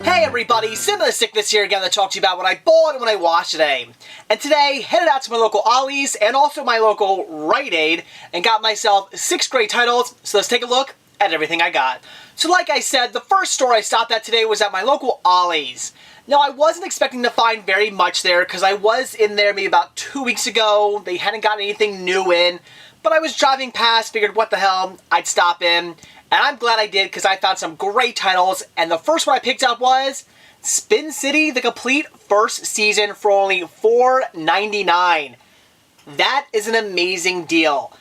Hey everybody, Cinema Sickness here again to talk to you about what I bought and what I watched today. And today, headed out to my local Ollie's and also my local Rite Aid and got myself 6 great titles, so let's take a look at everything I got. So like I said, the first store I stopped at today was at my local Ollie's. Now I wasn't expecting to find very much there because I was in there maybe about 2 weeks ago. They hadn't gotten anything new in, but I was driving past, figured what the hell, I'd stop in. And I'm glad I did because I found some great titles, and the first one I picked up was Spin City, the complete first season for only $4.99. That is an amazing deal.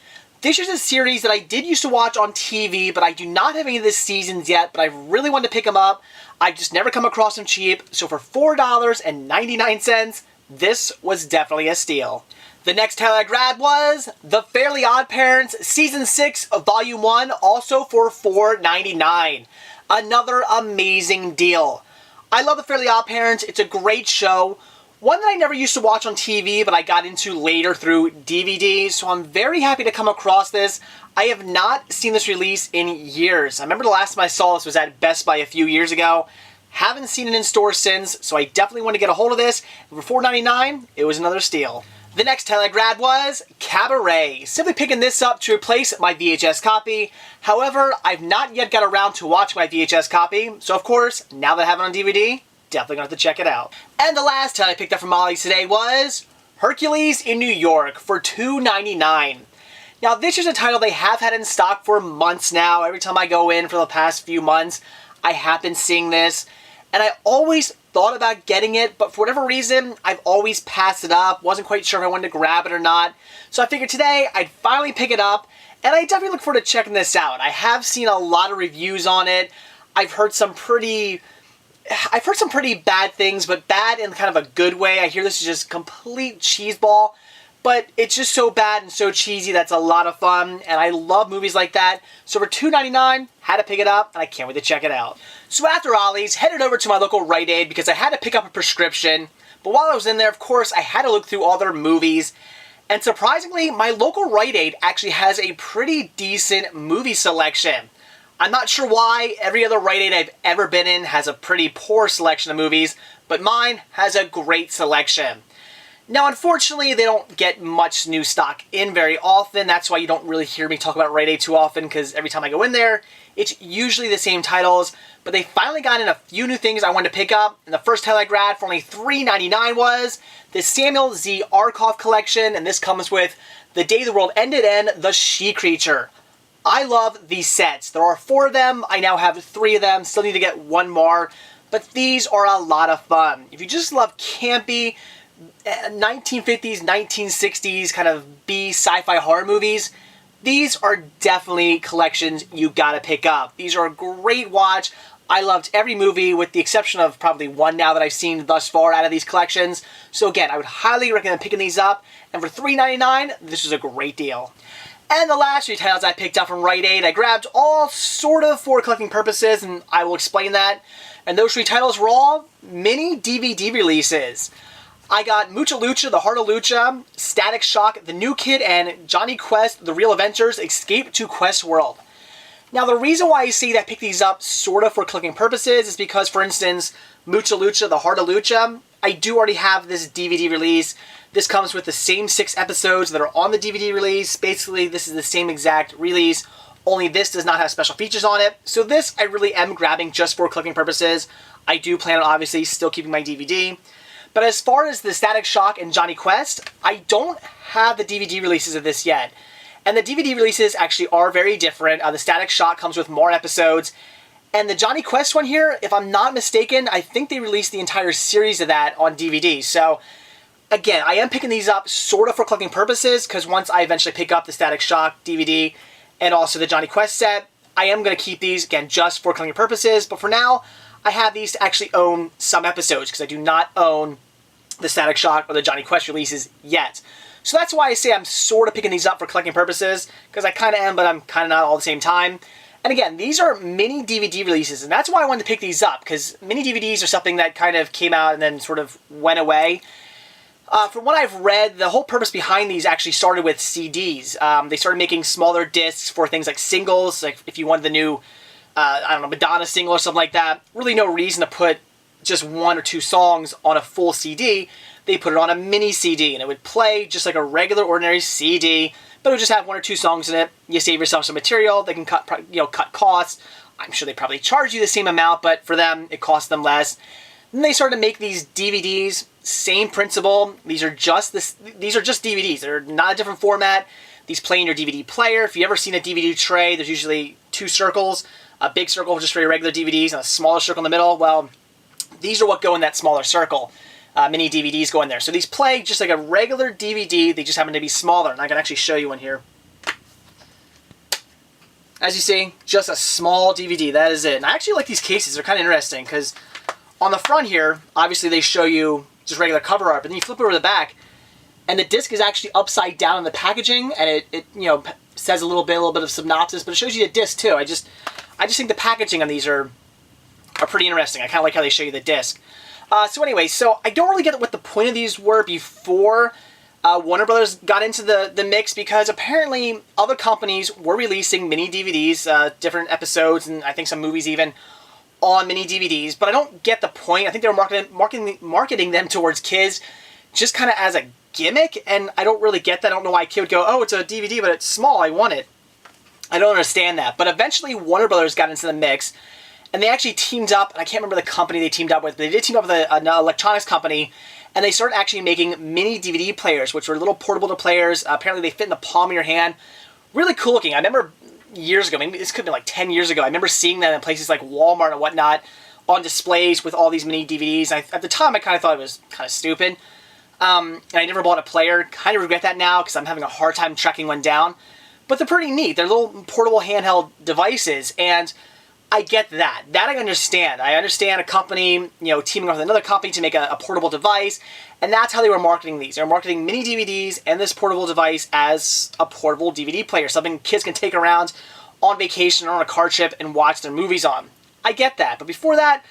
This is a series that I did used to watch on TV, but I do not have any of the seasons yet, but I really wanted to pick them up. I've just never come across them cheap, so for $4.99, this was definitely a steal. The next title I grabbed was The Fairly OddParents Season 6 of Volume 1, also for $4.99. Another amazing deal. I love The Fairly OddParents. It's a great show. One that I never used to watch on TV, but I got into later through DVD, so I'm very happy to come across this. I have not seen this release in years. I remember the last time I saw this was at Best Buy a few years ago. Haven't seen it in stores since, so I definitely want to get a hold of this. For $4.99, it was another steal. The next title I grabbed was Cabaret. Simply picking this up to replace my VHS copy. However, I've not yet got around to watching my VHS copy, so of course, now that I have it on DVD, definitely gonna have to check it out. And the last title I picked up from Ollie's today was Hercules in New York for $2.99. Now this is a title they have had in stock for months now. Every time I go in for the past few months, I have been seeing this, and I always thought about getting it, but for whatever reason, I've always passed it up. Wasn't quite sure if I wanted to grab it or not. So I figured today I'd finally pick it up, and I definitely look forward to checking this out. I have seen a lot of reviews on it. I've heard some pretty bad things, but bad in kind of a good way. I hear this is just complete cheeseball, but it's just so bad and so cheesy that's a lot of fun, and I love movies like that. So for $2.99, had to pick it up, and I can't wait to check it out. So after Ollie's, headed over to my local Rite Aid because I had to pick up a prescription. But while I was in there, of course, I had to look through all their movies. And surprisingly, my local Rite Aid actually has a pretty decent movie selection. I'm not sure why. Every other Rite Aid I've ever been in has a pretty poor selection of movies, but mine has a great selection. Now, unfortunately, they don't get much new stock in very often. That's why you don't really hear me talk about Rite Aid too often, because every time I go in there, it's usually the same titles. But they finally got in a few new things I wanted to pick up. And the first title I grabbed for only $3.99 was the Samuel Z. Arkoff collection. And this comes with The Day the World Ended and The She Creature. I love these sets. There are 4 of them. I now have 3 of them. Still need to get 1 more. But these are a lot of fun. If you just love campy 1950s, 1960s kind of B sci-fi horror movies, these are definitely collections you gotta pick up. These are a great watch. I loved every movie with the exception of probably 1 now that I've seen thus far out of these collections. So again, I would highly recommend picking these up. And for $3.99, this is a great deal. And the last 3 titles I picked up from Rite Aid, I grabbed all sort of for collecting purposes, and I will explain that. And those 3 titles were all mini DVD releases. I got Mucha Lucha, The Heart of Lucha, Static Shock, The New Kid, and Johnny Quest, The Real Adventures, Escape to Quest World. Now, the reason why I say that I pick these up sort of for collecting purposes is because, for instance, Mucha Lucha, The Heart of Lucha, I do already have this DVD release. This comes with the same 6 episodes that are on the DVD release. Basically, this is the same exact release, only this does not have special features on it. So this I really am grabbing just for collecting purposes. I do plan on obviously still keeping my DVD. But as far as the Static Shock and Johnny Quest, I don't have the DVD releases of this yet. And the DVD releases actually are very different. The Static Shock comes with more episodes. And the Johnny Quest one here, if I'm not mistaken, I think they released the entire series of that on DVD. So, again, I am picking these up sort of for collecting purposes, because once I eventually pick up the Static Shock DVD and also the Johnny Quest set, I am going to keep these, again, just for collecting purposes. But for now, I have these to actually own some episodes because I do not own the Static Shock or the Johnny Quest releases yet. So that's why I say I'm sort of picking these up for collecting purposes, because I kind of am, but I'm kind of not all at the same time. And again, these are mini DVD releases, and that's why I wanted to pick these up, because mini DVDs are something that kind of came out and then sort of went away. From what I've read, the whole purpose behind these actually started with CDs. They started making smaller discs for things like singles, like if you wanted the new, I don't know, Madonna single or something like that. Really no reason to put just 1 or 2 songs on a full CD. They put it on a mini CD, and it would play just like a regular, ordinary CD, but it would just have 1 or 2 songs in it. You save yourself some material. They can cut costs. I'm sure they probably charge you the same amount, but for them, it costs them less. Then they started to make these DVDs. Same principle. These are just DVDs. They're not a different format. These play in your DVD player. If you've ever seen a DVD tray, there's usually 2 circles. A big circle just for your regular DVDs and a smaller circle in the middle. Well, these are what go in that smaller circle. Mini DVDs go in there. So these play just like a regular DVD. They just happen to be smaller. And I can actually show you one here. As you see, just a small DVD. That is it. And I actually like these cases. They're kind of interesting because on the front here, obviously they show you just regular cover art, but then you flip over the back, and the disc is actually upside down in the packaging, and it says a little bit of synopsis, but it shows you the disc too. I just think the packaging on these are pretty interesting. I kind of like how they show you the disc. So anyway, so I don't really get what the point of these were before Warner Brothers got into the mix, because apparently other companies were releasing mini DVDs, different episodes, and I think some movies even, on mini DVDs, but I don't get the point. I think they were marketing them towards kids just kind of as a gimmick, and I don't really get that. I don't know why a kid would go, oh, it's a DVD, but it's small, I want it. I don't understand that. But eventually Warner Brothers got into the mix, and they actually teamed up, and I can't remember the company they teamed up with, but they did team up with an electronics company, and they started actually making mini DVD players, which were little portable players. Apparently they fit in the palm of your hand. Really cool looking. I remember years ago, maybe this could have been like 10 years ago, I remember seeing them in places like Walmart and whatnot on displays with all these mini DVDs. At the time, I kind of thought it was kind of stupid. And I never bought a player. Kind of regret that now because I'm having a hard time tracking one down. But they're pretty neat. They're little portable handheld devices, and I get that. That I understand. I understand a company, teaming up with another company to make a portable device, and that's how they were marketing these. They were marketing mini DVDs and this portable device as a portable DVD player, something kids can take around on vacation or on a car trip and watch their movies on. I get that, but before that,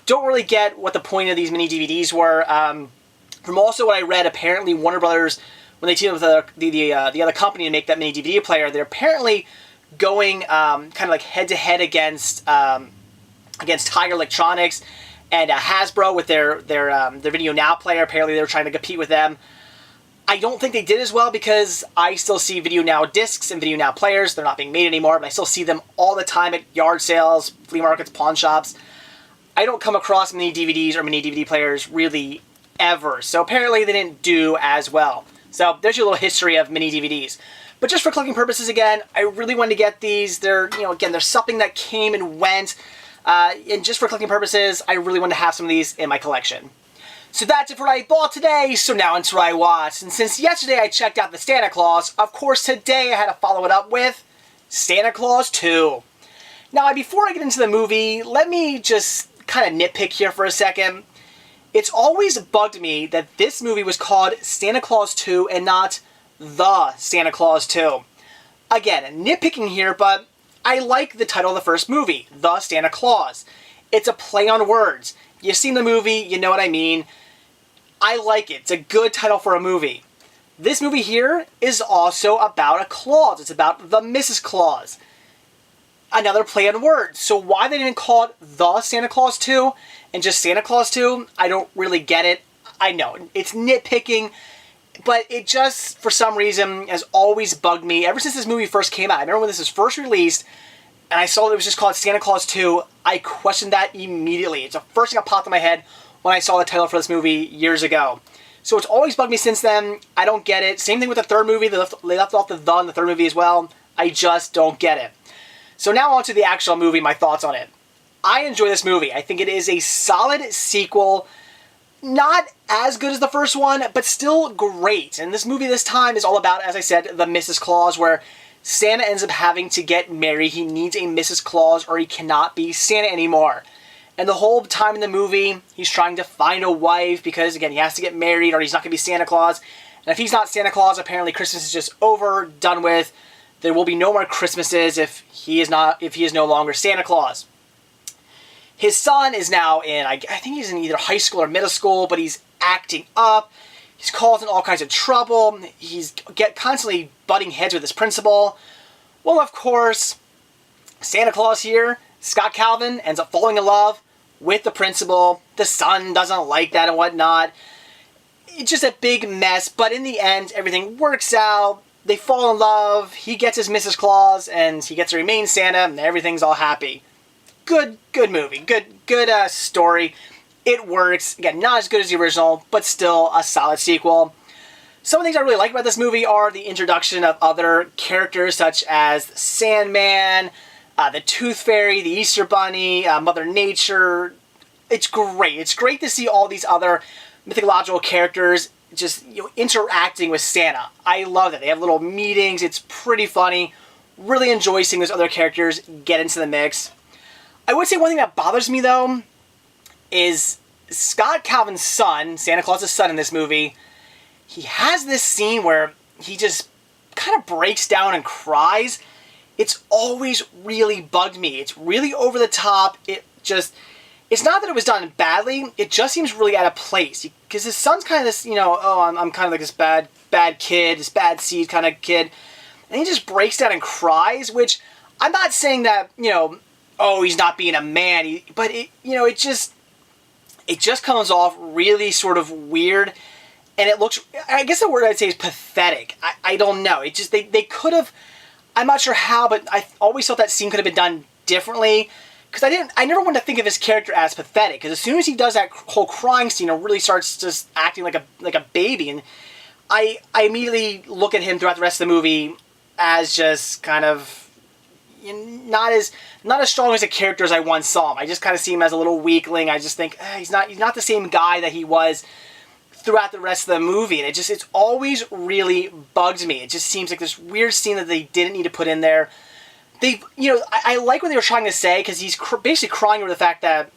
don't really get what the point of these mini DVDs were. From also what I read, apparently Warner Brothers, when they teamed up with the other company to make that mini DVD player, they're apparently going kind of like head-to-head against Tiger Electronics and Hasbro with their Video Now player. Apparently they were trying to compete with them. I don't think they did as well, because I still see Video Now discs and Video Now players. They're not being made anymore, but I still see them all the time at yard sales, flea markets, pawn shops. I don't come across mini DVDs or mini DVD players really ever. So apparently they didn't do as well. So there's your little history of mini DVDs. But just for collecting purposes, again, I really wanted to get these. They're, again, they're something that came and went. And just for collecting purposes, I really wanted to have some of these in my collection. So that's it for what I bought today. So now into what I watched. And since yesterday I checked out the Santa Claus, of course today I had to follow it up with Santa Claus 2. Now, before I get into the movie, let me just kind of nitpick here for a second. It's always bugged me that this movie was called Santa Claus 2 and not The Santa Claus 2. Again, nitpicking here, but I like the title of the first movie, The Santa Claus. It's a play on words. You've seen the movie, you know what I mean. I like it. It's a good title for a movie. This movie here is also about a Claus. It's about the Mrs. Claus. Another play on words. So why they didn't call it The Santa Claus 2 and just Santa Claus 2, I don't really get it. I know, it's nitpicking, but it just, for some reason, has always bugged me ever since this movie first came out. I remember when this was first released, and I saw it was just called Santa Claus 2, I questioned that immediately. It's the first thing that popped in my head when I saw the title for this movie years ago. So it's always bugged me since then. I don't get it. Same thing with the third movie. They left off the in the third movie as well. I just don't get it. So now on to the actual movie, my thoughts on it. I enjoy this movie. I think it is a solid sequel. Not as good as the first one, but still great. And this movie this time is all about, as I said, the Mrs. Claus, where Santa ends up having to get married. He needs a Mrs. Claus or he cannot be Santa anymore. And the whole time in the movie, he's trying to find a wife because, again, he has to get married or he's not going to be Santa Claus. And if he's not Santa Claus, apparently Christmas is just over, done with. There will be no more Christmases if he is no longer Santa Claus. His son is now in, I think he's in either high school or middle school, but he's acting up. He's causing all kinds of trouble. He's constantly butting heads with his principal. Well, of course, Santa Claus here, Scott Calvin, ends up falling in love with the principal. The son doesn't like that and whatnot. It's just a big mess, but in the end, everything works out. They fall in love, he gets his Mrs. Claus, and he gets to remain Santa, and everything's all happy. Good movie. Good story. It works. Again, not as good as the original, but still a solid sequel. Some of the things I really like about this movie are the introduction of other characters, such as Sandman, the Tooth Fairy, the Easter Bunny, Mother Nature. It's great. It's great to see all these other mythological characters just interacting with Santa. I love it. They have little meetings. It's pretty funny. Really enjoy seeing those other characters get into the mix. I would say one thing that bothers me, though, is Scott Calvin's son, Santa Claus's son in this movie. He has this scene where he just kind of breaks down and cries. It's always really bugged me. It's really over the top. It's not that it was done badly. It just seems really out of place. Because his son's kind of this, I'm kind of like this bad kid, this bad seed kind of kid. And he just breaks down and cries, which I'm not saying that, he's not being a man. But it just comes off really sort of weird. And it looks, I guess the word I'd say is pathetic. I don't know. It just, they could have, I'm not sure how, but I always thought that scene could have been done differently. Because I never wanted to think of his character as pathetic. Because as soon as he does that whole crying scene, it really starts just acting like a baby. And I immediately look at him throughout the rest of the movie as just kind of not as strong as a character as I once saw him. I just kind of see him as a little weakling. I just think he's not the same guy that he was throughout the rest of the movie. And it's always really bugs me. It just seems like this weird scene that they didn't need to put in there. I like what they were trying to say, because he's basically crying over the fact that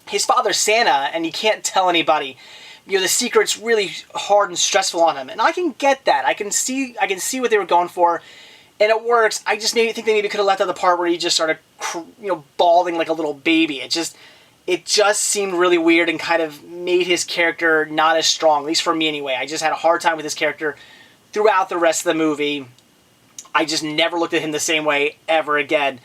his father's Santa and he can't tell anybody. The secret's really hard and stressful on him, and I can get that. I can see what they were going for, and it works. I just think they maybe could have left out the part where he just started, bawling like a little baby. It just seemed really weird and kind of made his character not as strong, at least for me anyway. I just had a hard time with his character throughout the rest of the movie. I just never looked at him the same way ever again.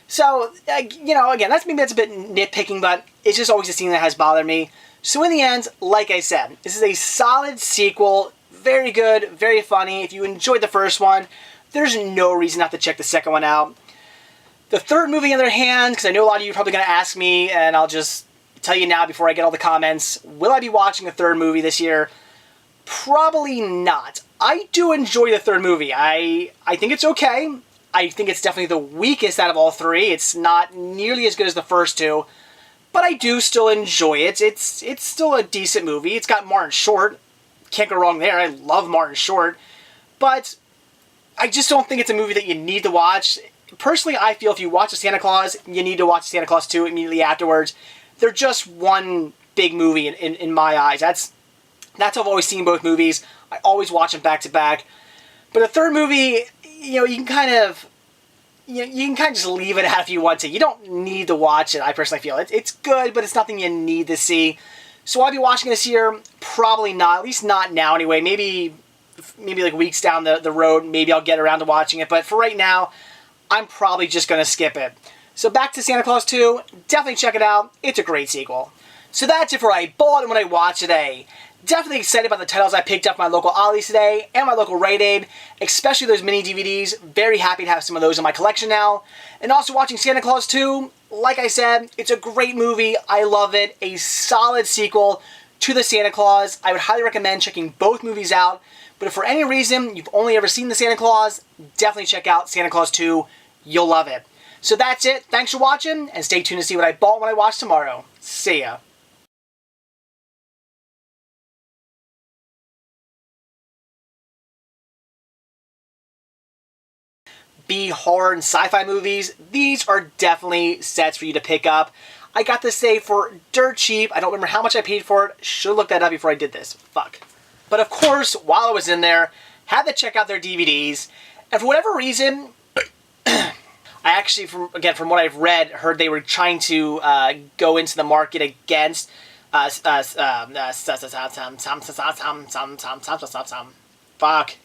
So, again, that's a bit nitpicking, but it's just always a scene that has bothered me. So in the end, like I said, this is a solid sequel. Very good, very funny. If you enjoyed the first one, there's no reason not to check the second one out. The third movie, on the other hand, because I know a lot of you are probably going to ask me, and I'll just tell you now before I get all the comments, will I be watching a third movie this year? Probably not. I do enjoy the third movie. I think it's okay. I think it's definitely the weakest out of all three. It's not nearly as good as the first two, but I do still enjoy it. It's still a decent movie. It's got Martin Short. Can't go wrong there. I love Martin Short. But I just don't think it's a movie that you need to watch. Personally, I feel if you watch a Santa Claus, you need to watch Santa Claus 2 immediately afterwards. They're just one big movie in my eyes. That's how I've always seen both movies. I always watch them back to back. But the third movie, you can kind of just leave it out if you want to. You don't need to watch it, I personally feel. It's good, but it's nothing you need to see. So will I be watching this year? Probably not. At least not now anyway. Maybe like weeks down the road, maybe I'll get around to watching it. But for right now, I'm probably just going to skip it. So back to Santa Claus 2. Definitely check it out. It's a great sequel. So that's it for what I bought and what I watched today. Definitely excited about the titles I picked up from my local Ollie's today and my local Rite Aid, especially those mini DVDs. Very happy to have some of those in my collection now. And also watching Santa Claus 2, like I said, it's a great movie. I love it. A solid sequel to the Santa Claus. I would highly recommend checking both movies out. But if for any reason you've only ever seen the Santa Claus, definitely check out Santa Claus 2. You'll love it. So that's it. Thanks for watching, and stay tuned to see what I bought when I watch tomorrow. See ya. B, horror, and sci-fi movies, these are definitely sets for you to pick up. I got this say for dirt cheap. I don't remember how much I paid for it. Should have looked that up before I did this. Fuck. But of course, while I was in there, had to check out their DVDs. And for whatever reason, I actually, from what I've read, heard they were trying to go into the market against fuck.